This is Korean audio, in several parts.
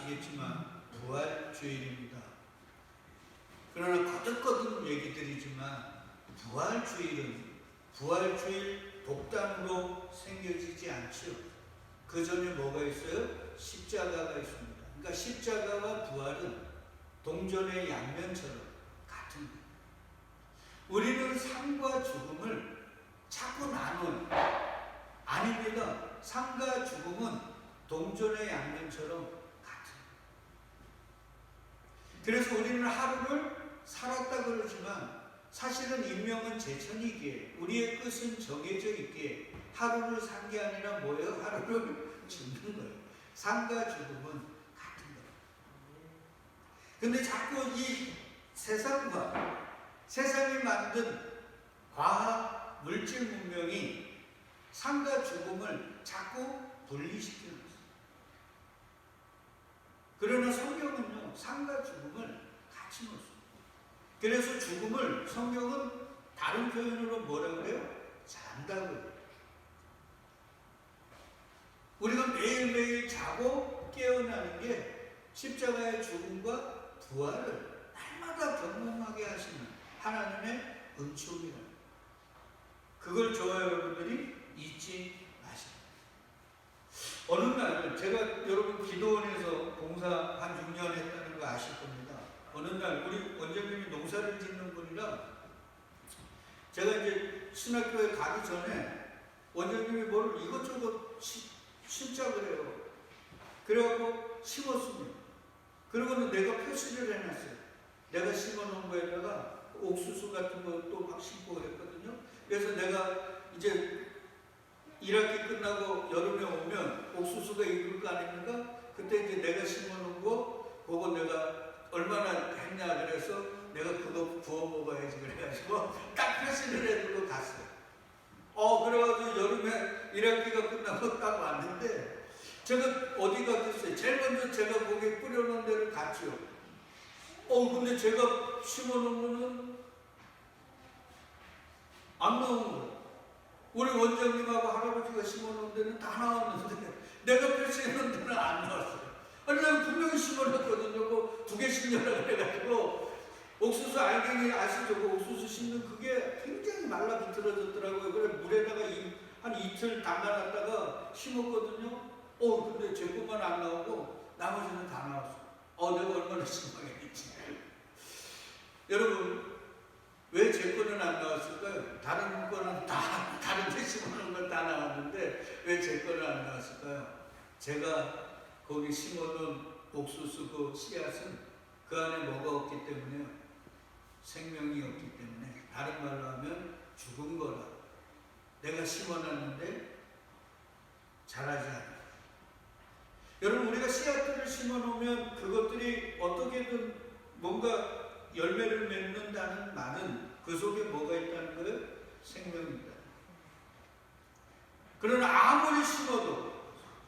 아시겠지만 부활주일입니다. 그러나 거듭거듭 얘기 드리지만 부활주일 독단으로 생겨지지 않죠. 그 전에 뭐가 있어요? 십자가가 있습니다. 그러니까 십자가와 부활은 동전의 양면처럼 같은 거예요. 우리는 삶과 죽음을 자꾸 나눠요. 아닙니다. 삶과 죽음은 동전의 양면처럼 같은 거예요. 그래서 우리는 하루를 살았다 그러지만 사실은 인명은 제천이기에 우리의 끝은 정해져 있기에 하루를 산 게 아니라 뭐예요? 하루를 죽는 거예요. 삶과 죽음은 같은 거예요. 근데 자꾸 이 세상이 만든 과학, 물질 문명이 삶과 죽음을 자꾸 분리시키는 거예요. 그러나 성경은요, 삶과 죽음을 같이 놓습니다. 그래서 죽음을 성경은 다른 표현으로 뭐라고 그래요? 잔다고 해요. 우리가 매일매일 자고 깨어나는 게 십자가의 죽음과 부활을 날마다 경험하게 하시는 하나님의 은총이라. 그걸 저와 여러분들이 잊지 마십니다. 어느 날 제가 여러분 기도원에서 봉사 한 6년 했다는 거 아실 겁니다. 어느 날 우리 원장님이 농사를 짓는 분이라 제가 이제 신학교에 가기 전에 원장님이 뭘 이것저것 심자 그래요. 그래갖고 심었습니다. 그러고는 내가 표시를 해놨어요. 내가 심어놓은 거에다가 옥수수 같은 것도 막 심고 그랬거든요. 그래서 내가 이제 1학기 끝나고 여름에 오면 옥수수가 익을 거 아닙니까? 그때 이제 내가 심어놓은 거 그거 내가 얼마나 했냐 그래서 내가 그거 구워 먹어야지 그래가지고 딱 표시를 해두고 갔어요. 그래가지고 여름에 1학기가 끝나고 딱 왔는데 제가 어디 갔겠어요? 제일 먼저 제가 거기에 뿌려놓은 데를 갔죠. 근데 제가 심어놓은 거는 안 나온 거예요. 우리 원장님하고 할아버지가 심어놓은 데는 다 나왔는데 내가 표시해놓은 데는 안 나왔어요. 아니 내가 분명히 심어놨거든요. 그 2개 심으려고 그래가지고 옥수수 알갱이 아시죠? 그 옥수수 심는 그게 굉장히 말라 비틀어졌더라고요. 그래 물에다가 한 이틀 담가놨다가 심었거든요. 근데 제 것만 안 나오고 나머지는 다 나왔어요. 내가 얼마나 실망했지. 여러분 왜 제 거는 안 나왔을까요? 다른 거는 다 다른 데 심어놓은 건 다 나왔는데 왜 제 거는 안 나왔을까요? 제가 거기 심어놓은 옥수수 그 씨앗은 그 안에 뭐가 없기 때문에요. 생명이 없기 때문에 다른 말로 하면 죽은 거라. 내가 심어놨는데 자라지 않아요. 여러분 우리가 씨앗들을 심어놓으면 그것들이 어떻게든 뭔가 열매를 맺는다는 말은 그 속에 뭐가 있다는 거예요? 생명입니다. 그러나 아무리 심어도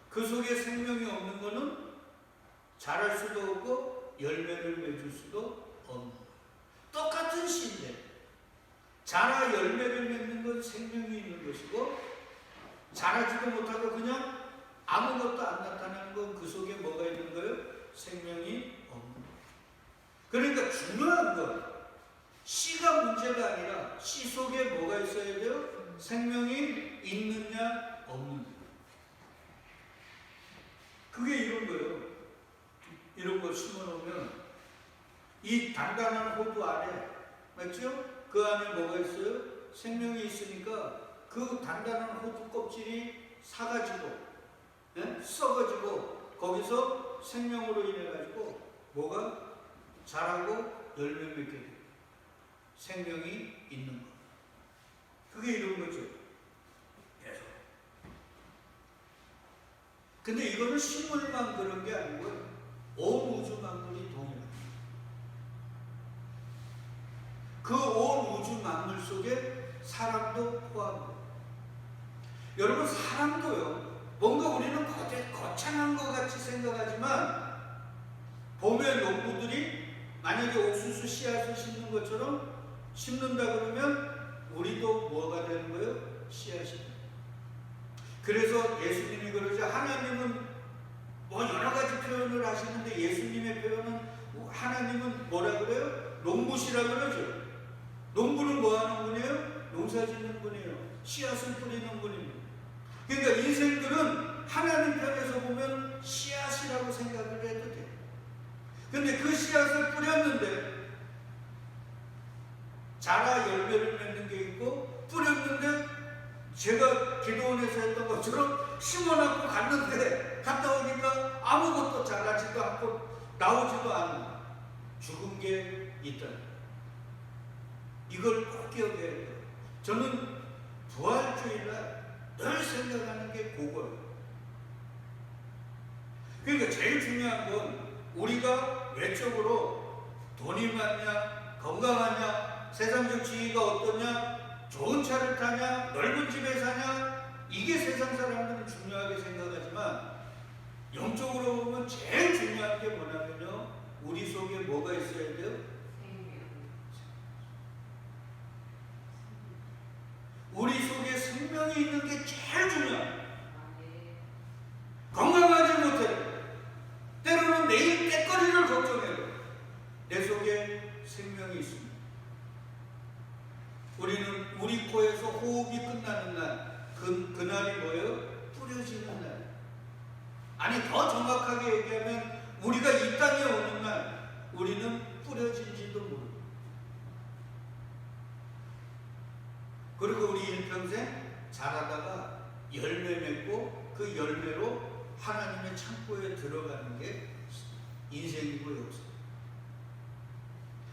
그 속에 생명이 없는 거는 자랄 수도 없고 열매를 맺을 수도 없는 거예요. 똑같은 씨인데 자라 열매를 맺는 건 생명이 있는 것이고 자라지도 못하고 그냥 아무것도 안 나타나는 건 그 속에 뭐가 있는 거예요? 생명이 없는 거예요. 그러니까 중요한 건 씨가 문제가 아니라 씨 속에 뭐가 있어야 돼요? 생명이 있느냐 없느냐. 그게 이런 거예요. 이런 거 심어놓으면 이 단단한 호두 안에 맞죠? 그 안에 뭐가 있어요? 생명이 있으니까 그 단단한 호두 껍질이 사가지고 썩어지고 거기서 생명으로 인해 가지고 뭐가 자라고 열매 맺게 돼요. 생명이 있는 거. 그게 이런 거죠. 계속. 근데 이거는 식물만 그런 게 아니고요. 온 우주 만물이 동일합니다. 그 온 우주 만물 속에 사람도 포함돼요. 여러분 사람도요. 뭔가 우리는 거창한 것 같이 생각하지만 봄에 농부들이 만약에 옥수수 씨앗을 심는 것처럼 심는다 그러면 우리도 뭐가 되는 거예요? 씨앗이 돼요. 그래서 예수님이 그러죠. 하나님은 뭐 여러 가지 표현을 하시는데 농부시라 그러죠. 농부는 뭐 하는 분이에요? 농사 짓는 분이에요. 씨앗을 뿌리는 분입니다. 그러니까 인생들은 하나님 편에서 보면 씨앗이라고 생각을 해도 돼요. 근데 그 씨앗을 뿌렸는데 자라 열매를 맺는 게 있고, 뿌렸는데 제가 기도원에서 했던 것처럼 심어놓고 갔다 오니까 아무것도 자라지도 않고 나오지도 않는 죽은 게 있다. 이걸 꼭 기억해야 돼요. 저는 부활주일날 늘 생각하는 게 그거예요. 그러니까 제일 중요한 건 우리가 외적으로 돈이 많냐, 건강하냐, 세상적 지위가 어떠냐, 좋은 차를 타냐, 넓은 집에 사냐, 이게 세상 사람들은 중요하게 생각하지만 영적으로 보면 제일 중요한 게 뭐냐면요, 우리 속에 뭐가 있어야 돼요? 우리 속에 생명이 있는 게 제일 중요해요. 건강하지 못해 때로는 내일 때거리를 걱정해요. 내 속에 생명이 있습니다. 우리는 우리 코에서 호흡이 끝나는 날, 그날이 뭐예요? 뿌려지는 날. 아니, 더 정확하게 얘기하면 우리가 이 땅에 오는 날 우리는 뿌려진지도 모르고, 그리고 우리 일평생 자라다가 열매 맺고 그 열매로 하나님의 창고에 들어가는 게 인생이고 역사.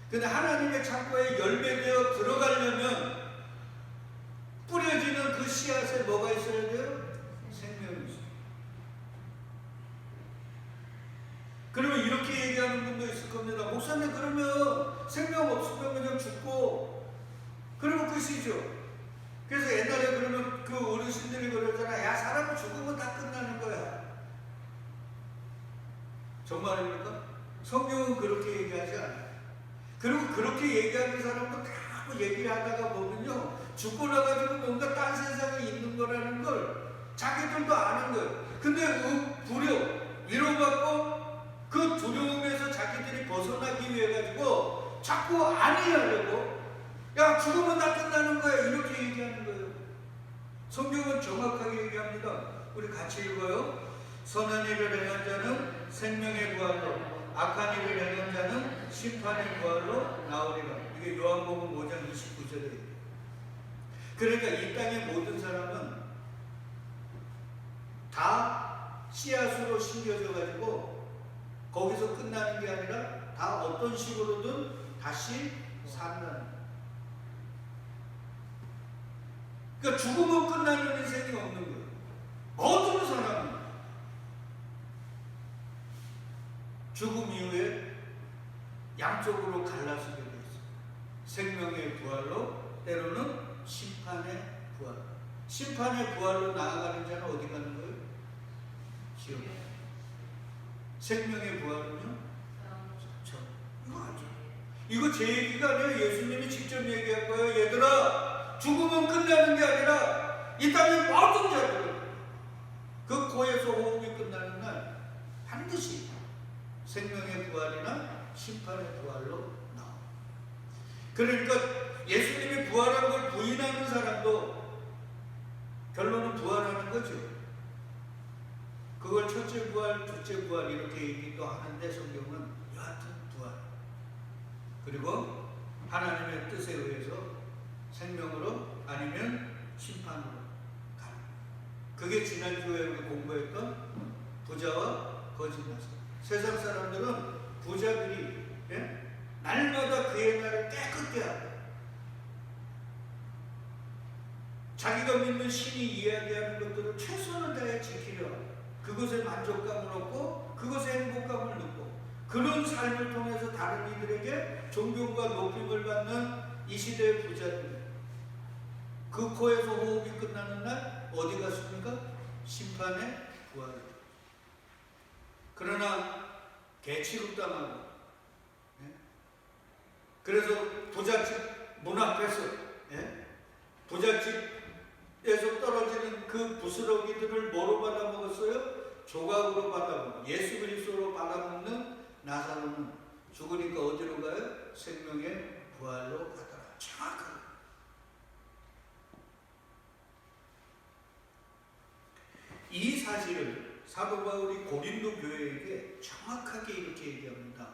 근데 하나님의 창고에 열매되어 들어가려면 뿌려지는 그 씨앗에 뭐가 있어야 돼요? 생명이 있어요. 그러면 이렇게 얘기하는 분도 있을 겁니다. 목사님, 그러면 생명 없으면 그냥 죽고 그러면 끝이죠. 그래서 옛날에 그러면 그 어르신들이 그러잖아. 야, 사람은 죽으면 다 끝나는 거야. 정말입니까? 성경은 그렇게 얘기하지 않아요. 그리고 그렇게 얘기하는 사람도 자꾸 얘기를 하다가 보면요, 죽고 나가지고 뭔가 딴 세상에 있는 거라는 걸 자기들도 아는 거예요. 근데 위로받고 그 두려움에서 자기들이 벗어나기 위해 가지고 자꾸 아니하려고, 야, 죽으면 다 끝나는 거야, 이렇게 얘기하는 거예요. 성경은 정확하게 얘기합니다. 우리 같이 읽어요. 선한 일을 행한 자는 생명의 부활로, 악한 일을 행한 자는 심판의 부활로 나오리라. 이게 요한복음 5장 29절에. 그러니까 이 땅의 모든 사람은 다 씨앗으로 심겨져 가지고 거기서 끝나는 게 아니라 다 어떤 식으로든 다시 산다는. 그러니까 죽으면 끝나는 인생이 없는 거예요. 모든 사람은 죽음 이후에 양쪽으로 갈라서게 되어 있어요. 생명의 부활로, 때로는 심판의 부활. 심판의 부활로 나아가는 자는 어디 가는 거예요? 지옥. 생명의 부활은요? 저. 이거 알죠? 이거 제 얘기가 아니라 예수님이 직접 얘기한 거예요. 얘들아, 죽으면 끝나는 게 아니라 이 땅의 모든 자들은 그 코에서 호흡이 끝나는 날 반드시 생명의 부활이나 심판의 부활로 나옵니다. 그러니까 예수님이 부활한 걸 부인하는 사람도 결론은 부활하는 거죠. 그걸 첫째 부활, 둘째 부활 이렇게 얘기도 하는데 성경은 여하튼 부활. 그리고 하나님의 뜻에 의해서 생명으로 아니면 심판으로 가는. 그게 지난주에 우리 공부했던 부자와 거짓 나사. 세상 사람들은 부자들이 날마다 그의 날을 깨끗게 하고 자기가 믿는 신이 이야기하는 것들을 최선을 다해 지키려 그것에 만족감을 얻고 그것에 행복감을 느끼고, 그런 삶을 통해서 다른 이들에게 존경과 높임을 받는 이 시대의 부자들, 그 코에서 호흡이 끝나는 날 어디 갔습니까? 심판의 부활. 그러나 개취급당하고, 그래서 부잣집 문 앞에서, 부잣집에서 떨어지는 그 부스러기들을 뭐로 받아먹었어요? 조각으로 받아먹고, 예수 그리스도로 받아먹는 나사로는 죽으니까 어디로 가요? 생명의 부활로 가더라. 정확하게. 이 사실을 사도 바울이 고린도 교회에게 정확하게 이렇게 얘기합니다.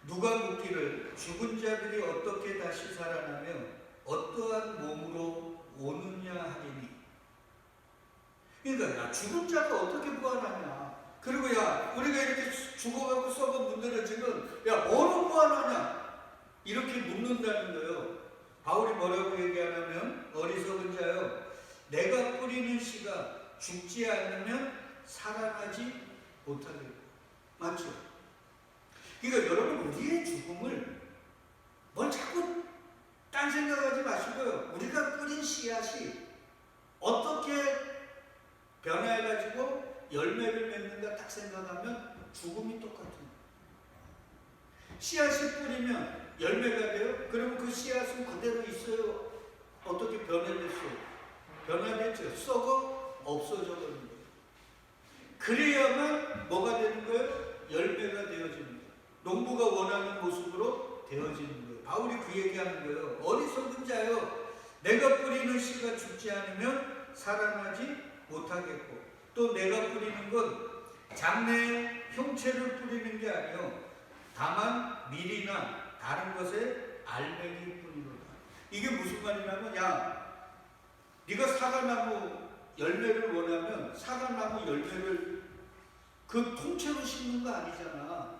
누가 묻기를 죽은 자들이 어떻게 다시 살아나며 어떠한 몸으로 오느냐 하리니. 그러니까 야, 죽은 자가 어떻게 부활하냐. 그리고 야, 우리가 이렇게 죽어가고 썩어 문드러지면 야, 뭐로 부활하냐, 이렇게 묻는다는 거예요. 바울이 뭐라고 얘기하냐면, 어리석은 자여, 내가 뿌리는 씨가 죽지 않으면 살아나지 못하겠고. 맞죠? 그러니까 여러분, 우리의 죽음을 뭘 자꾸 딴 생각하지 마시고요. 우리가 뿌린 씨앗이 어떻게 변화해가지고 열매를 맺는가 딱 생각하면 죽음이 똑같은 거예요. 씨앗이 뿌리면 열매가 돼요. 그러면 그 씨앗은 그대로 있어요. 어떻게 변화됐어요? 변화됐죠. 썩어 없어져 버린 거예요. 그래야만 뭐가 되는 거예요? 열매가 되어지는 거예요. 농부가 원하는 모습으로 되어지는 거예요. 바울이 그 얘기하는 거예요. 어리석은 자여, 내가 뿌리는 씨가 죽지 않으면 살아나지 못하겠고, 또 내가 뿌리는 건 장래의 형체를 뿌리는 게 아니요 다만 밀이나 다른 것에 알맹이 뿐이로다. 이게 무슨 말이냐면, 야, 네가 사과나무 열매를 원하면 사과나무 열매를 그 통째로 심는 거 아니잖아.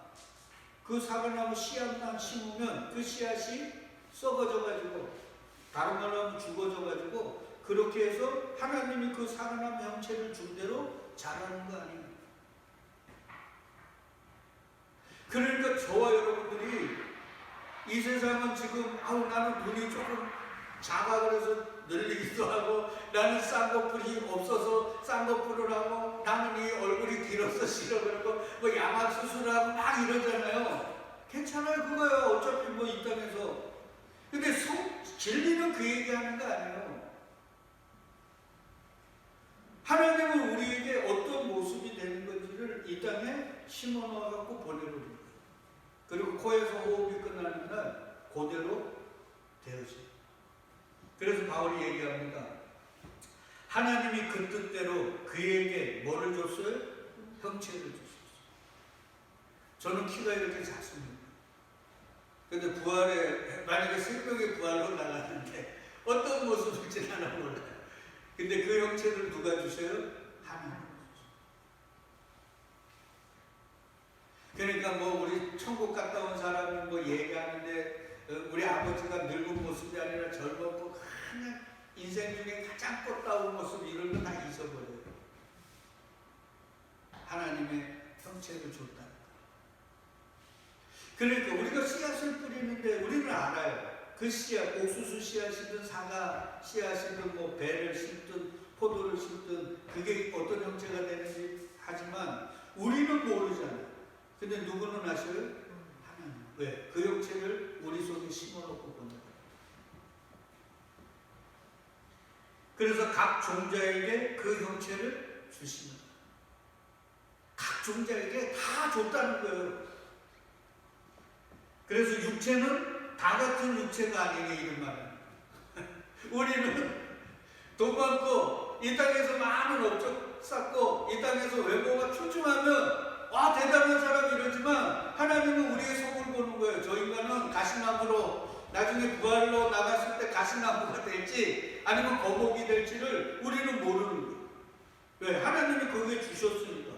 그 사과나무 씨앗만 심으면 그 씨앗이 썩어져가지고, 다른 말로 하면 죽어져가지고, 그렇게 해서 하나님이 그 사과나무 형체를 준 대로 자라는 거 아니에요. 그러니까 저와 여러분들이 이 세상은 지금 나는 눈이 조금 작아 그래서 늘리기도 하고, 나는 쌍꺼풀이 없어서 쌍꺼풀을 하고, 나는 이 얼굴이 길어서 싫어 그러고, 뭐 양악 수술하고 막 이러잖아요. 괜찮아요. 그거요. 어차피 뭐 이 땅에서. 근데 진리는 그 얘기하는 거 아니에요. 하나님은 우리에게 어떤 모습이 되는 건지를 이 땅에 심어 놓아갖고 보내버린 거예요. 그리고 코에서 호흡이 끝나는 날 그대로 되어져요. 그래서 바울이 얘기합니다. 하나님이 그 뜻대로 그에게 뭐를 줬어요? 형체를 주셨어요. 저는 키가 이렇게 작습니다. 근데 부활에, 만약에 새벽에 부활로 나갔는데 어떤 모습일지 나는 몰라요. 근데 그 형체를 누가 주셔요? 하나님. 그러니까 뭐 우리 천국 갔다 온 사람이 뭐 얘기하는데, 우리 아버지가 늙은 모습이 아니라 젊었고 그냥 인생 중에 가장 꽃다운 모습, 이런 거 다 잊어버려요. 하나님의 형체를 줬다. 그러니까 우리가 씨앗을 뿌리는데 우리는 알아요. 그 씨앗, 옥수수 씨앗이든 사과 씨앗이든 뭐 배를 심든 포도를 심든 그게 어떤 형체가 되는지 하지만 우리는 모르잖아요. 근데 누구는 아셔요? 하나님. 왜? 그 형체를 우리 속에 심어놓고 보는 거예요. 그래서 각 종자에게 그 형체를 주시는 거예요. 각 종자에게 다 줬다는 거예요. 그래서 육체는 다 같은 육체가 아니네, 이런 말은. 우리는 돈 많고 이 땅에서 많은 업적 쌓고 이 땅에서 외모가 출중하면 와 대단한 사람이 이러지만, 하나님은 우리의 속을 보는 거예요. 저 인간은 가시나무로 나중에 부활로 나갔을 때 가시나무가 될지 아니면 거북이 될지를 우리는 모르는 거예요. 왜? 하나님이 거기에 주셨으니까.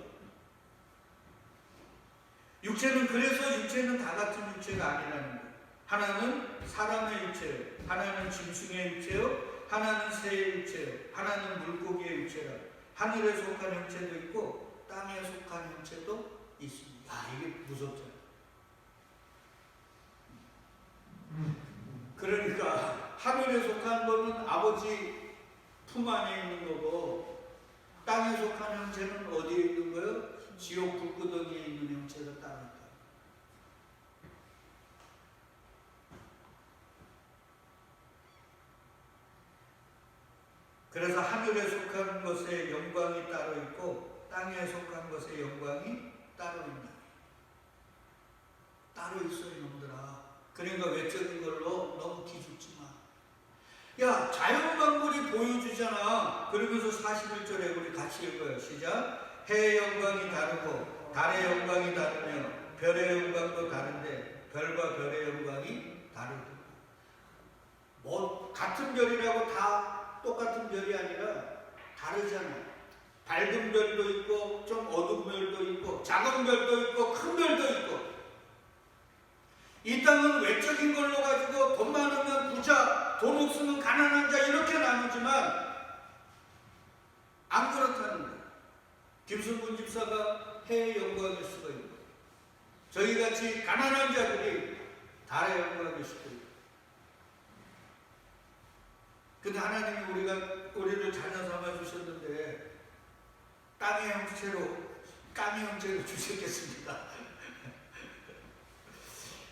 육체는, 그래서 육체는 다 같은 육체가 아니라는 거예요. 하나는 사람의 육체요, 하나는 짐승의 육체요, 하나는 새의 육체요, 하나는 물고기의 육체라. 하늘에 속한 형체도 있고 땅에 속한 형체도 있습니다. 이게 무섭잖아요. 그러니까 하늘에 속한 거는 아버지 품 안에 있는 거고, 땅에 속한 형체는 어디에 있는 거예요? 지옥 불구덩이에 있는 형체가 따로 있다. 그래서 하늘에 속한 것의 영광이 따로 있고 땅에 속한 것의 영광이 따로 있다. 따로 있어, 이놈들아. 그러니까 외적인 걸로 너무 기죽지 마. 야, 자연만물이 보여주잖아. 그러면서 41절에 우리 같이 읽어요. 시작. 해의 영광이 다르고 달의 영광이 다르며 별의 영광도 다른데 별과 별의 영광이 다르고. 뭐 같은 별이라고 다 똑같은 별이 아니라 다르잖아. 밝은 별도 있고 좀 어두운 별도 있고 작은 별도 있고 큰 별도 있고. 이 땅은 외적인 걸로 가지고 돈 많으면 부자, 돈 없으면 가난한 자 이렇게 나누지만 안 그렇다는 거예요. 김순분 집사가 해의 영광일 수가 있고 저희같이 가난한 자들이 달의 영광일 수도 있고. 근데 하나님이 우리를 자녀 삼아 주셨는데 까미 형체로 주셨겠습니다.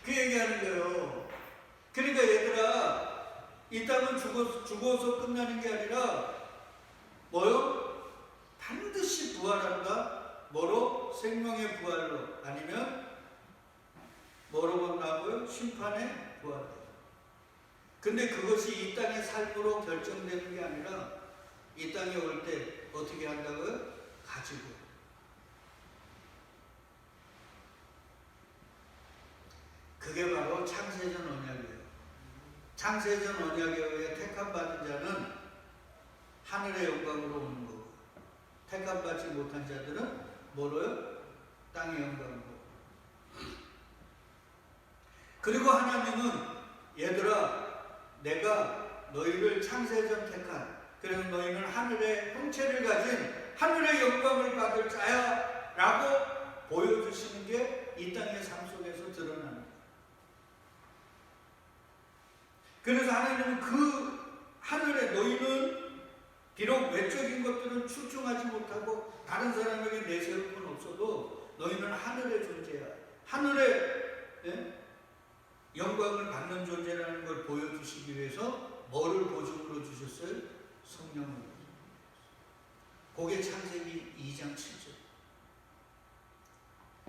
그 얘기하는 거예요. 그러니까 얘들아, 이 땅은 죽어서 끝나는 게 아니라 뭐요? 반드시 부활한다. 뭐로? 생명의 부활로. 아니면 뭐로 만나고요? 심판의 부활로. 근데 그것이 이 땅의 삶으로 결정되는 게 아니라 이 땅에 올 때 어떻게 한다고요? 가지고. 그게 바로 창세전 언약이에요. 창세전 언약에 의해 택함받은 자는 하늘의 영광으로 오는 거고 택함받지 못한 자들은 뭐로요? 땅의 영광으로. 그리고 하나님은 얘들아 내가 너희를 창세전 택한 그래서 너희는 하늘의 형체를 가진 하늘의 영광을 받을 자야 라고 보여주시는 게 이 땅의 삶 속에서 드러나는 거예요. 그래서 하나님은 그 하늘에 너희는 비록 외적인 것들은 출중하지 못하고 다른 사람에게 내세울 건 없어도 너희는 하늘의 존재야. 하늘의 영광을 받는 존재라는 걸 보여주시기 위해서 뭐를 보증으로 주셨어요? 성령을. 그게 창세기 2장 7절.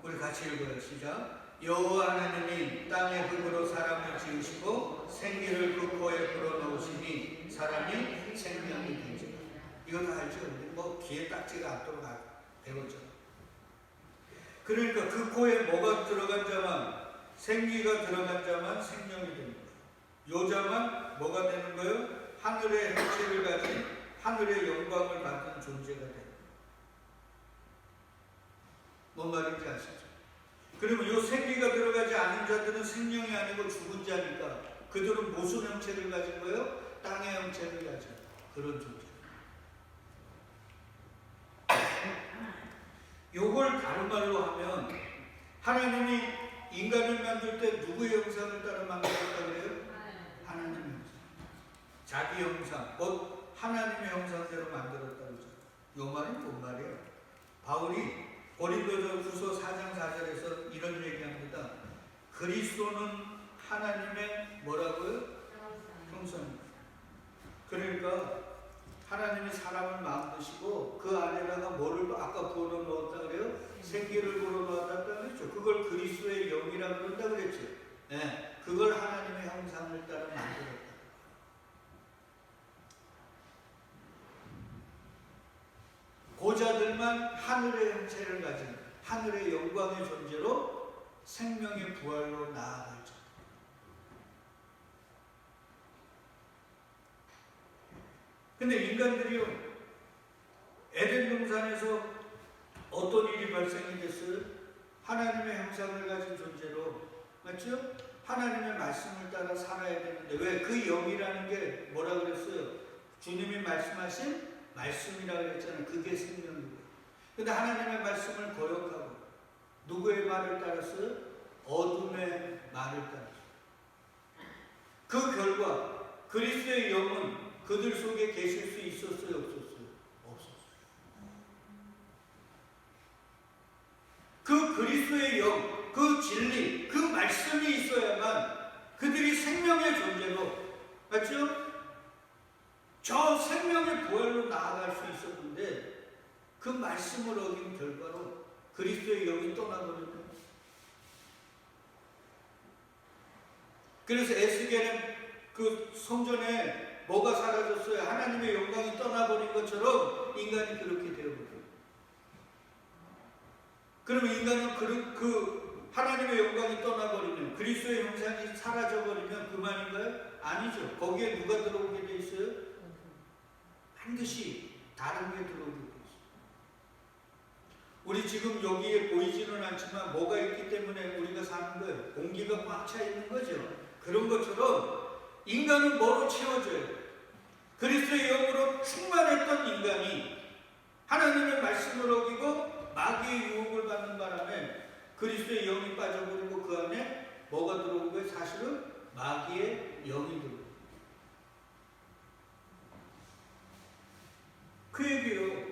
우리 같이 읽어요. 시작. 여호와 하나님이 땅의 흙으로 사람을 지으시고 생기를 그 코에 불어넣으시니 사람이 생명이 되지라. 이거 다 알죠? 뭐 귀에 딱지가 않도록 배웠죠. 그러니까 그 코에 뭐가 들어간 자만 생기가 들어간 자만 생명이 되는 거예요. 요 자만 뭐가 되는 거예요? 하늘의 형체를 가진 하늘의 영광을 받는 존재가 되는 거예요. 뭔 말인지 아시죠? 그러면 요 생기가 들어가지 않은 자들은 생명이 아니고 죽은 자니까 그들은 무슨 형체를 가진 거예요? 땅의 형체를 가진 그런 존재. 요걸 다른 말로 하면 하나님이 인간을 만들 때 누구의 형상을 따라 만들었다 그래요? 하나님의 형상. 자기 형상, 곧 하나님의 형상대로 만들었다 그러죠. 요 말이 뭔 말이에요? 바울이 고린도전후서 4장 4절에서 이런 얘기합니다. 그리스도는 하나님의 뭐라고요? 형상입니다. 그러니까 하나님이 사람을 만드시고 그 안에다가 뭐를 또 아까 부어 넣었다 그래요? 생기를 부어 넣었다 그랬죠. 그걸 그리스도의 영이라 그런다 그랬죠. 네, 그걸 하나님의 형상을 따라 만들었다. 고자들만 하늘의 형체를 가진 하늘의 영광의 존재로 생명의 부활로 나아가죠. 근데 인간들이요, 에덴 동산에서 어떤 일이 발생이 됐어요? 하나님의 형상을 가진 존재로, 맞죠? 하나님의 말씀을 따라 살아야 되는데 왜? 그 영이라는 게 뭐라 그랬어요? 주님이 말씀하신 말씀이라고 했잖아요. 그게 생명이고. 근데 하나님의 말씀을 거역하고 누구의 말을 따랐어요? 어둠의 말을 따랐어요. 그 결과 그리스도의 영은 그들 속에 계실 수 있었어요? 없었어요? 없었어요. 그 그리스도의 영, 그 진리, 그 말씀이 있어야만 그들이 생명의 존재로, 맞죠? 저 생명의 부활로 나아갈 수 있었는데 그 말씀을 어긴 결과로 그리스도의 영이 떠나버렸네요. 그래서 에스겔은 그 성전에 뭐가 사라졌어요? 하나님의 영광이 떠나버린 것처럼 인간이 그렇게 되어버려요. 그러면 인간은 그 하나님의 영광이 떠나버리면, 그리스도의 형상이 사라져버리면 그만인가요? 아니죠. 거기에 누가 들어오게 돼 있어요? 반드시 다른 게 들어오게 돼 있어요. 우리 지금 여기에 보이지는 않지만 뭐가 있기 때문에 우리가 사는 거예요. 공기가 꽉 차 있는 거죠. 그런 것처럼 인간은 뭐로 채워져요? 그리스도의 영으로 충만했던 인간이 하나님의 말씀을 어기고 마귀의 유혹을 받는 바람에 그리스도의 영이 빠져버리고 그 안에 뭐가 들어온 거예요? 사실은 마귀의 영이 들어온 거예요. 그 얘기예요.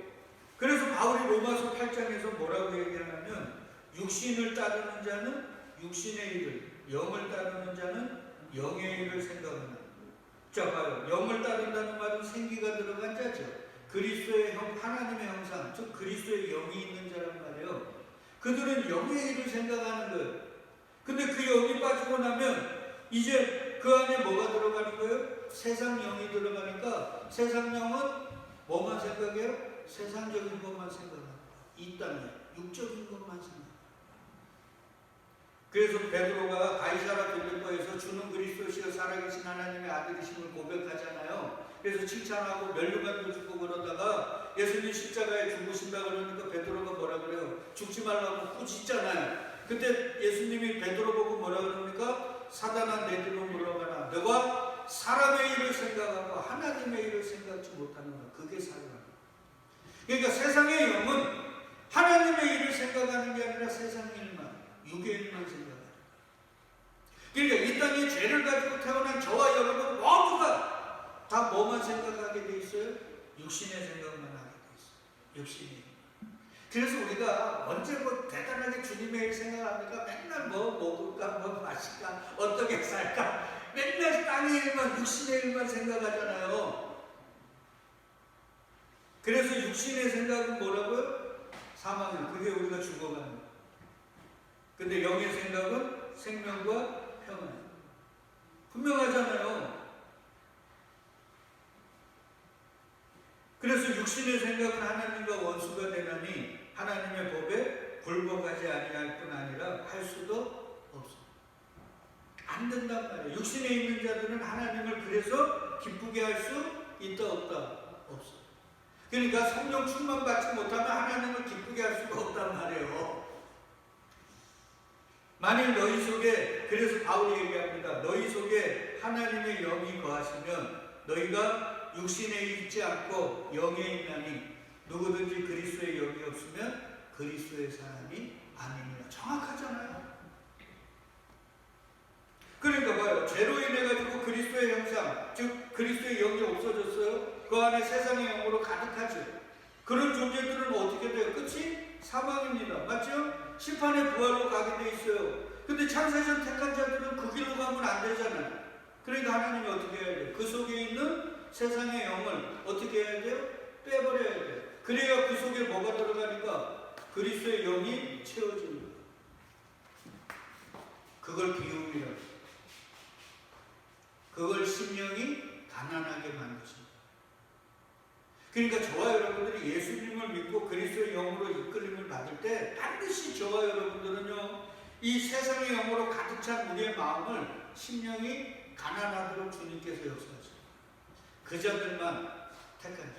그래서 바울이 로마서 8장에서 뭐라고 얘기하냐면, 육신을 따르는 자는 육신의 일을, 영을 따르는 자는 영의 일을 생각한다. 자, 봐요. 영을 따른다는 말은 생기가 들어간 자죠. 그리스도의 하나님의 형상, 즉 그리스도의 영이 있는 자란 말이에요. 그들은 영의 일을 생각하는 거예요. 근데 그 영이 빠지고 나면 이제 그 안에 뭐가 들어가는 거예요? 세상 영이 들어가니까 세상 영은 뭐만 생각해요? 세상적인 것만 생각합니다. 이 땅에 육적인 것만 생각합니다. 그래서 베드로가 가이사라 빌립보에서 주는 그리스도시여 살아계신 하나님의 아들이심을 고백하잖아요. 그래서 칭찬하고 면류관도 주고 그러다가 예수님 십자가에 죽으신다 그러니까 베드로가 뭐라 그래요? 죽지 말라고 꾸짖잖아요. 그때 예수님이 베드로 보고 뭐라 그럽니까? 사단아 내 뒤로 물러가라. 너가 사람의 일을 생각하고 하나님의 일을 생각지 못하는가. 그게 사람. 그러니까 세상의 영은 하나님의 일을 생각하는 게 아니라 세상 일만, 육의 일만 생각하는. 그러니까 이 땅에 죄를 가지고 태어난 저와 여러분 모두가 다 뭐만 생각하게 돼 있어요? 육신의 생각만 하게 돼 있어요. 육신의. 그래서 우리가 언제 뭐 대단하게 주님의 일 생각합니까? 맨날 뭐 먹을까, 뭐 마실까, 어떻게 살까? 맨날 땅의 일만, 육신의 일만 생각하잖아요. 그래서 육신의 생각은 뭐라고요? 사망이에요. 그게 우리가 죽어가는 거예요. 근데 영의 생각은 생명과 평안. 분명하잖아요. 그래서 육신의 생각은 하나님과 원수가 되나니 하나님의 법에 굴복하지 아니할 뿐 아니라 할 수도 없어요. 안 된단 말이에요. 육신에 있는 자들은 하나님을 그래서 기쁘게 할 수 있다 없다? 없어요. 그러니까 성령 충만 받지 못하면 하나님을 기쁘게 할 수가 없단 말이에요. 만일 너희 속에, 그래서 바울이 얘기합니다. 너희 속에 하나님의 영이 거하시면 너희가 육신에 있지 않고 영에 있나니 누구든지 그리스도의 영이 없으면 그리스도의 사람이 아니니라. 정확하잖아요. 그러니까 봐요. 죄로 인해 가지고 그리스도의 형상, 즉 그리스도의 영이 없어졌어요. 그 안에 세상의 영으로 가득하죠. 그런 존재들은 어떻게 돼요? 끝이 사망입니다. 맞죠? 심판의 부활로 가게 돼 있어요. 근데 창세전 택한 자들은 그 길로 가면 안 되잖아요. 그러니까 하나님이 어떻게 해야 돼요? 그 속에 있는 세상의 영을 어떻게 해야 돼요? 빼버려야 돼요. 그래야 그 속에 뭐가 들어가니까 그리스도의 영이 채워집니다. 그걸 비움이라고. 그걸 심령이 가난하게 만드십니다. 그러니까 저와 여러분들이 예수님을 믿고 그리스도의 영으로 이끌림을 받을 때 반드시 저와 여러분들은요, 이 세상의 영으로 가득 찬 우리의 마음을 심령이 가난하도록 주님께서 역사하십니다. 그 자들만 택한 자.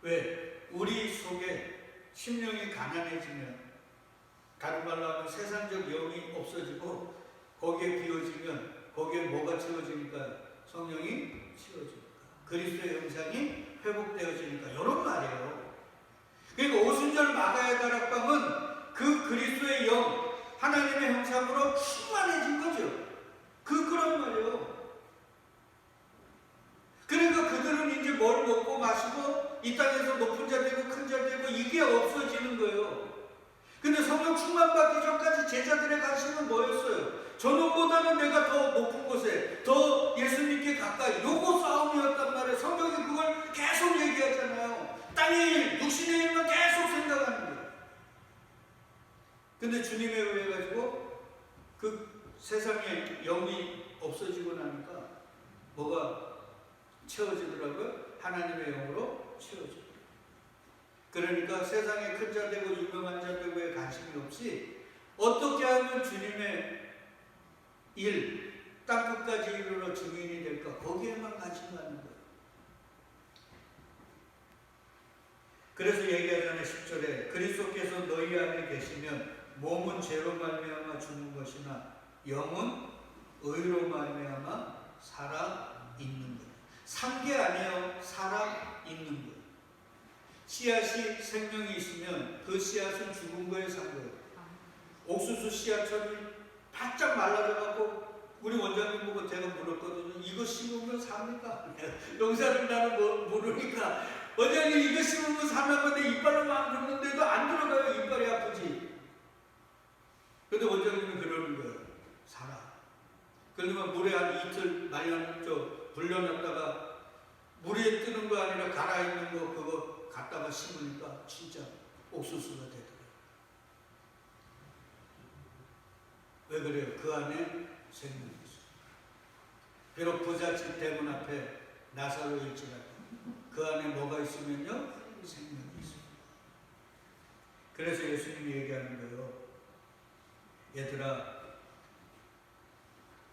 왜? 우리 속에 심령이 가난해지면, 다른 말로 하면 세상적 영이 없어지고 거기에 비워지면 거기에 뭐가 채워지니까? 성령이 채워지니까. 그리스도의 형상이 회복되어지니까. 이런 말이에요. 그러니까 오순절 마가의 다락방은 그 그리스도의 영, 하나님의 형상으로 충만해진 거죠. 그런 말이에요. 그러니까 그들은 이제 뭘 먹고 마시고 이 땅에서 높은 자 되고 큰 자 되고 이게 없어지는 거예요. 근데 성령 충만받기 전까지 제자들의 관심은 뭐였어요? 저놈보다는 내가 더 높은 곳에, 더 예수님께 가까이, 요거 싸움이었단 말이에요. 성경이 그걸 계속 얘기하잖아요. 땅의 일, 육신의 일만 계속 생각하는 거예요. 근데 주님에 의해 가지고 그 세상에 영이 없어지고 나니까 뭐가 채워지더라고요? 하나님의 영으로 채워져. 그러니까 세상에 큰 자 되고 유명한 자 되고에 관심이 없이 어떻게 하면 주님의 일, 땅끝까지 이르러 증인이 될까? 거기에만 관심 갖는 거예요. 그래서 얘기하잖아요. 10절에 그리스도께서 너희 안에 계시면 몸은 죄로 말미암아 죽는 것이나 영은 의로 말미암아 살아 있는 것. 산 게 아니에요. 살아 있는 것. 씨앗이 생명이 있으면 그 씨앗은 죽은 거에 산 거예요. 옥수수 씨앗처럼 바짝 말라져갖고 우리 원장님 보고 제가 물었거든요. 이거 심으면 삽니까? 용사를 나는 모르니까 원장님 이거 심으면 사는 건데 이빨로 막 줬는데도 안 들어가요. 이빨이 아프지. 근데 원장님은 그러는 거예요. 살아. 그러면 물에 한 이틀 불려놨다가 물에 뜨는 거 아니라 갈아있는 거 그거 갖다가 심으니까 진짜 옥수수가 되더라고요. 왜 그래요? 그 안에 생명이 있어요. 비록 부잣집 대문 앞에 나사로일지라도 그 안에 뭐가 있으면요? 생명이 있어요. 그래서 예수님이 얘기하는 거예요. 얘들아,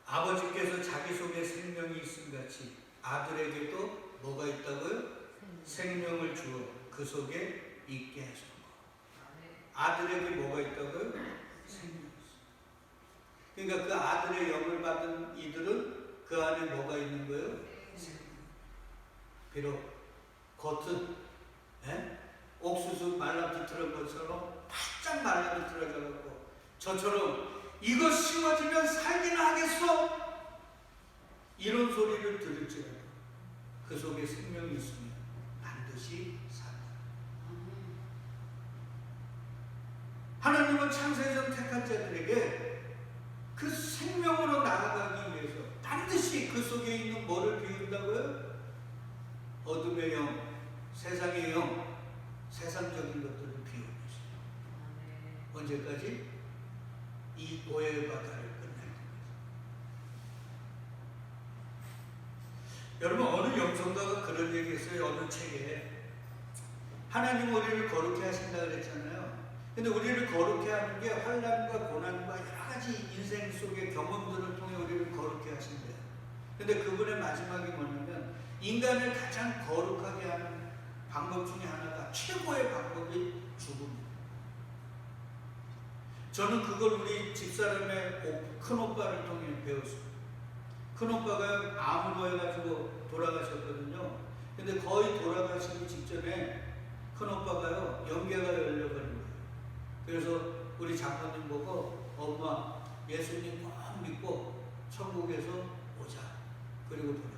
아버지께서 자기 속에 생명이 있음 같이 아들에게도 뭐가 있다고요? 생명을 주어 그 속에 있게 하셨고. 아들에게 뭐가 있다고요? 생명이 있어요. 그러니까 그 아들의 영을 받은 이들은 그 안에 뭐가 있는 거예요? 생명. 비록 겉은 옥수수 말라비틀은 것처럼 바짝 말라비틀어져갖고 저처럼 이거 심어지면 살긴 하겠어? 이런 소리를 들을지라도 그 속에 생명이 있으면 반드시 산다. 하나님은 창세전 택한 자들에게 그 생명으로 나아가기 위해서 반드시 그 속에 있는 뭐를 비운다고요? 어둠의 영, 세상의 영, 세상적인 것들을 비워내시죠. 언제까지? 이 오해의 바다를 끝날 때까지. 여러분, 어느 영성가가 그런 얘기 했어요. 어느 책에. 하나님 우리를 거룩해 하신다 그랬잖아요. 근데 우리를 거룩해 하는 게 환난과 고난과 여러 가지 인생 속의 경험들을 통해 우리를 거룩해 하신대요. 근데 그분의 마지막이 뭐냐면 인간을 가장 거룩하게 하는 방법 중에 하나가 최고의 방법이 죽음입니다. 저는 그걸 우리 집사람의 큰 오빠를 통해 배웠어요. 큰 오빠가 암으로 해가지고 돌아가셨거든요. 근데 거의 돌아가시기 직전에 큰 오빠가요, 연계가 열려버린 거예요. 그래서 우리 장모님 보고 엄마 예수님 꼭 믿고 천국에서 오자. 그리고 돌아가셨어요.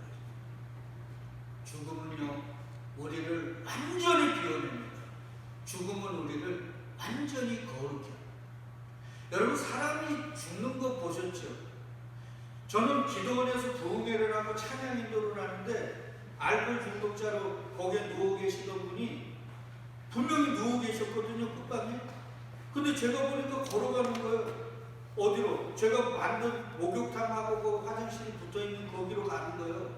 죽음은요, 우리를 완전히 비워냅니다. 죽음은 우리를 완전히 거룩해. 여러분, 사람이 죽는 거 보셨죠? 저는 기도원에서 부흥회를 하고 찬양 인도를 하는데 알코올 중독자로 거기에 누워 계시던 분이 분명히 누워 계셨거든요, 끝방에. 근데 제가 보니까 걸어가는 거예요. 어디로? 제가 만든 목욕탕하고 그 화장실이 붙어있는 거기로 가는 거예요.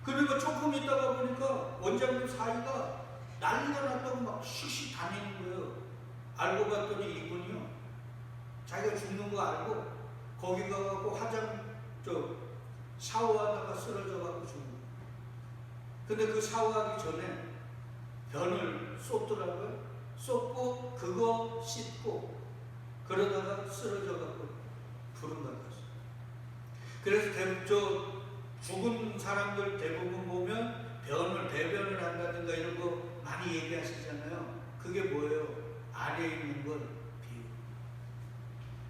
그러니까 조금 있다가 보니까 원장님 사이가 난리가 났다고 막 씩씩 다니는 거예요. 알고 봤더니 이분이요, 자기가 죽는 거 알고 거기 가갖고 샤워하다가 쓰러져갖고 죽는 거예요. 근데 그 샤워하기 전에 변을 쏟더라고요. 쏟고 그거 씻고 그러다가 쓰러져갖고 부름 받았어요. 그래서 죽은 사람들 대부분 보면 배변을 한다든가 이런 거 많이 얘기하시잖아요. 그게 뭐예요? 안에 있는 걸 비우.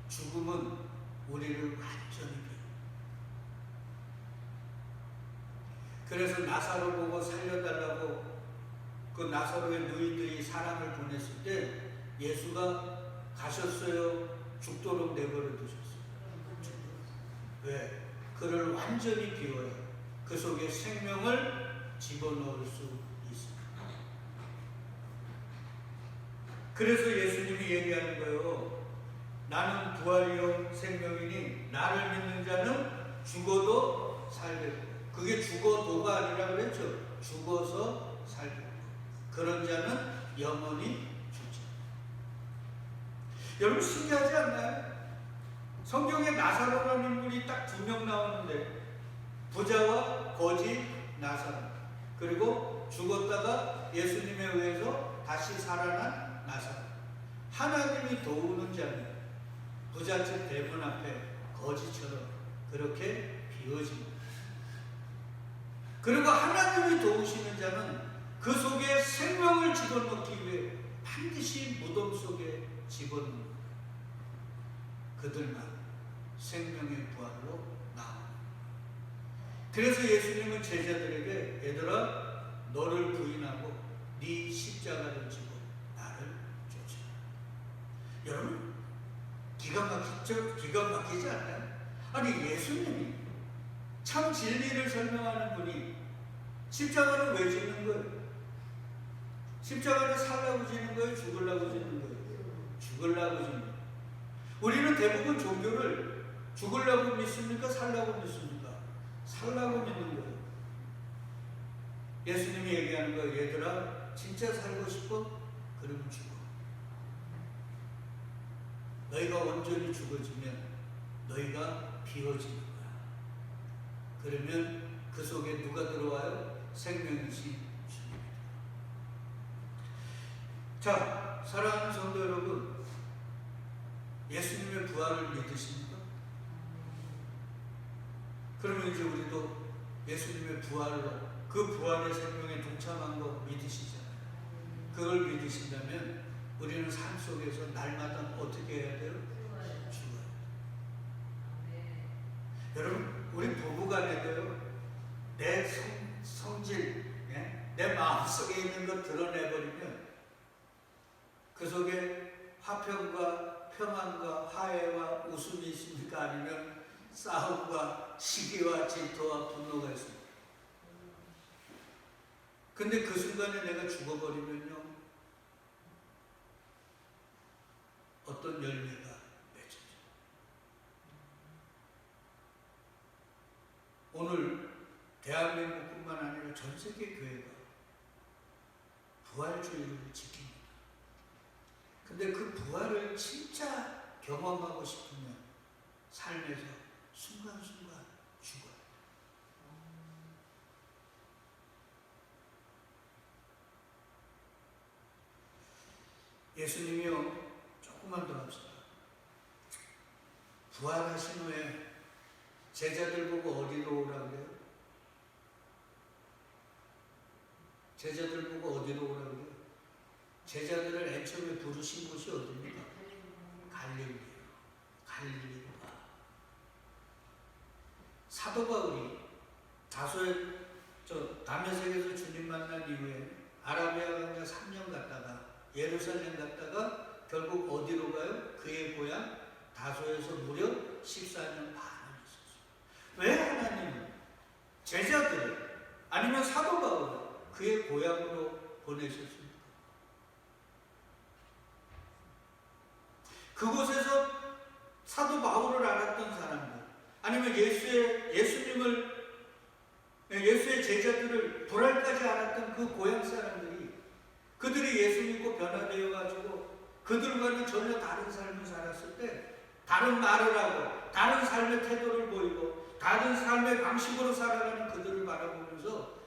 죽음은 우리를 완전히 비우. 그래서 나사로 보고 살려달라고 그 나사로의 누이들이 사람을 보냈을 때 예수가 가셨어요? 죽도록 내버려 두셨어요. 왜? 그를 완전히 비워야 그 속에 생명을 집어넣을 수 있습니다. 그래서 예수님이 얘기하는 거예요. 나는 부활이요 생명이니 나를 믿는 자는 죽어도 살겠고. 그게 죽어도가 아니라 그랬죠. 죽어서 살겠고. 그런 자는 영원히 죽지. 여러분 신기하지 않나요? 성경에 나사로라는 인물이 딱 2명 나오는데 부자와 거지 나사로, 그리고 죽었다가 예수님에 의해서 다시 살아난 나사로. 하나님이 도우는 자는 부잣집 대문 앞에 거지처럼 그렇게 비워집니다. 그리고 하나님이 도우시는 자는 그 속에 생명을 집어넣기 위해 반드시 무덤 속에 집어넣는 그들만 생명의 부활로 나옵니다. 그래서 예수님은 제자들에게 얘들아 너를 부인하고 네 십자가를 지고 나를 쫓아. 여러분 기가 막히지 않나요? 아니 예수님이 참 진리를 설명하는 분이 십자가를 왜 지는 거예요? 십자가를 살라고 지는 거예요? 죽으려고 지는 거예요? 죽으려고 지는 거예요. 우리는 대부분 종교를 죽으려고 믿습니까? 살라고 믿습니까? 살라고 믿는 거예요. 예수님이 얘기하는 거예요. 얘들아 진짜 살고 싶어? 그러면 죽어. 너희가 온전히 죽어지면 너희가 비워지는 거야. 그러면 그 속에 누가 들어와요? 생명이신 주님입니다. 자, 사랑하는 성도 여러분, 예수님의 부활을 믿으십니까? 그러면 이제 우리도 예수님의 부활로 그 부활의 생명에 동참한 거 믿으시잖아요. 그걸 믿으신다면 우리는 삶 속에서 날마다 어떻게 해야 돼요? 죽어요. 여러분, 우리 부부간에도요, 내 성질, 내 마음속에 있는 거 드러내버리면 그 속에 화평과 평안과 화해와 웃음이 있습니까? 아니면 싸움과 시기와 질투와 분노가 있습니까? 근데 그 순간에 내가 죽어버리면요, 어떤 열매가 맺혀져. 오늘 대한민국뿐만 아니라 전 세계 교회가 부활주의를 지킵니다. 근데 그 부활을 진짜 경험하고 싶으면 삶에서 순간순간 죽어요. 예수님이요, 조금만 더 합시다. 부활하신 후에 제자들 보고 어디로 오라 그래요? 제자들 보고 어디로 오라 그래요? 제자들을 맨 처음에 부르신 곳이 어디입니까? 갈릴리예요. 갈릴리로 가. 사도 바울이 다소의 다메섹에서 주님 만난 이후에 아라비아 광야 3년 갔다가 예루살렘 갔다가 결국 어디로 가요? 그의 고향 다소에서 무려 14년 반을 있었어요. 왜 하나님은 제자들을 아니면 사도 바울을 그의 고향으로 보내셨습니까? 그곳에서 사도 바울을 알았던 사람들, 아니면 예수의 제자들을 부활까지 알았던 그 고향 사람들이, 그들이 예수 믿고 변화되어 가지고 그들과는 전혀 다른 삶을 살았을 때 다른 말을 하고 다른 삶의 태도를 보이고 다른 삶의 방식으로 살아가는 그들을 바라보면서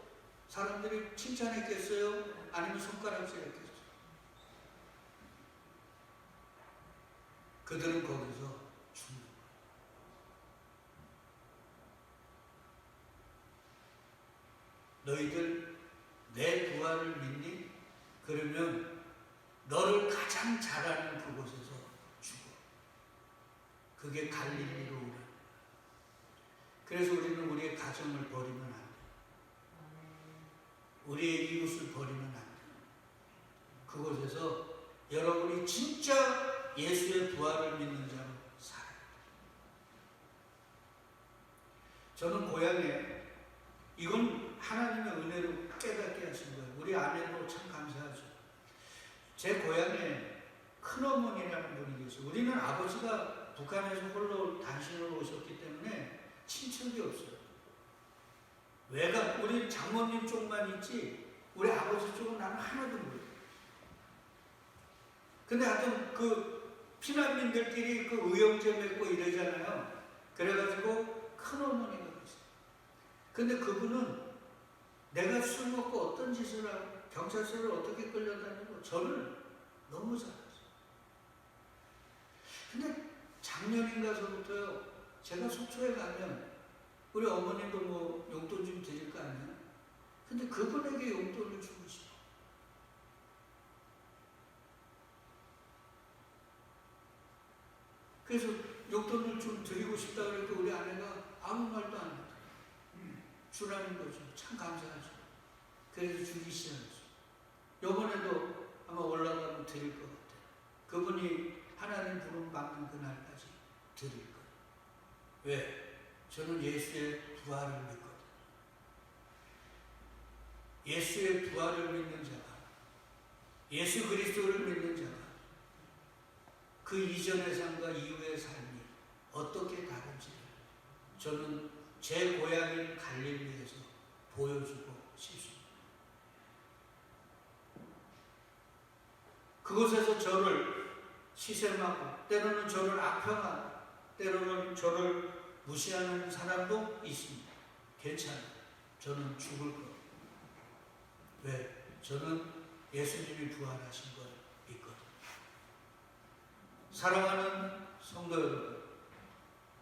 사람들이 칭찬했겠어요? 아니면 손가락질했겠어요? 그들은 거기서 죽는 거예요. 너희들 내 부활을 믿니? 그러면 너를 가장 잘하는 그곳에서 죽어. 그게 갈릴리로 오라. 그래서 우리는 우리의 가정을 버리면 안 돼. 우리의 이웃을 버리면 안 돼. 그곳에서 여러분이 진짜 예수의 부활을 믿는 자로 살아야 돼. 저는 고향에, 이건 하나님의 은혜로 깨닫게 하신 거예요. 우리 아내도 참 감사하죠. 제 고향에 큰 큰어머니라는 분이 계세요. 우리는 아버지가 북한에서 홀로 단신으로 오셨기 때문에 친척이 없어요. 외가 우리 장모님 쪽만 있지 우리 아버지 쪽은 나는 하나도 몰라요. 근데 하여튼 그 피난민들끼리 그 의형제 맺고 이러잖아요. 그래가지고 큰어머니가 계세요. 근데 그분은 내가 술 먹고 어떤 짓을 하고 경찰서를 어떻게 끌려다니고 저를 너무 잘 아세요. 근데 작년인가서부터요, 제가 속초에 가면 우리 어머님도 뭐 용돈 좀 드릴 거 아니에요? 근데 그분에게 용돈을 주고 싶어. 그래서 용돈을 좀 드리고 싶다 그러니까 우리 아내가 아무 말도 안 하더라고요. 주라는 거죠. 참 감사하죠. 그래서 주기 시작했어요. 요번에도 아마 올라가면 드릴 것 같아요. 그분이 하나님 부름 받는 그날까지 드릴 거예요. 왜? 저는 예수의 부활을 믿거든요. 예수의 부활을 믿는 자가, 예수 그리스도를 믿는 자가 그 이전의 삶과 이후의 삶이 어떻게 다른지를 저는 제 고향인 갈릴리에서 보여주고 싶습니다. 그곳에서 저를 시샘하고 때로는 저를 악평하고 때로는 저를 무시하는 사람도 있습니다. 괜찮아요. 저는 죽을 거예요. 왜? 저는 예수님이 부활하신 걸 믿거든요. 사랑하는 성도 여러분,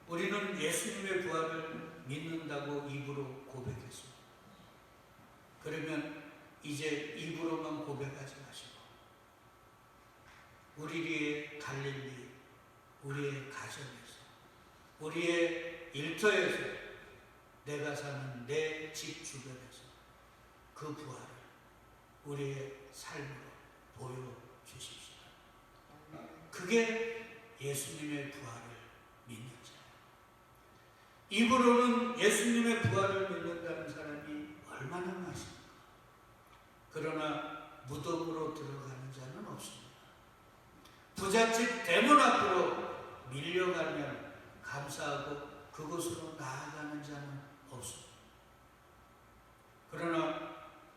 우리는 예수님의 부활을 믿는다고 입으로 고백했습니다. 그러면 이제 입으로만 고백하지 마시고 우리의 갈릴리, 우리의 가정에서, 우리의 일터에서, 내가 사는 내 집 주변에서 그 부활을 우리의 삶으로 보여주십시오. 그게 예수님의 부활을 믿는 자. 입으로는 예수님의 부활을 믿는다는 사람이 얼마나 많습니까? 그러나 무덤으로 들어가는 자는 없습니다. 부잣집 대문 앞으로 밀려가면 감사하고 그곳으로 나아가는 자는 없습니다. 그러나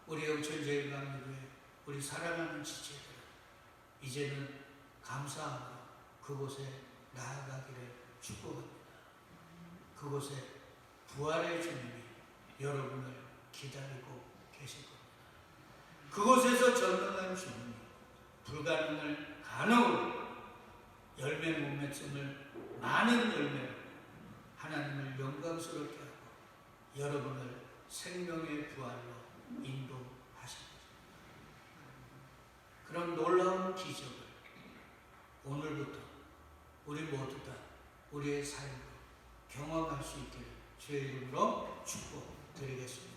우리 영천제일강의회 우리 사랑하는 지체들은 이제는 감사하고 그곳에 나아가기를 축복합니다. 그곳에 부활의 주님이 여러분을 기다리고 계실 겁니다. 그곳에서 전능한 주님이 불가능을 가능으로 열매 못 맺음을 많은 열매로 하나님을 영광스럽게 하고 여러분을 생명의 부활로 인도하십니다. 그런 놀라운 기적을 오늘부터 우리 모두 다 우리의 삶으로 경험할 수 있기를 주의 이름으로 축복드리겠습니다.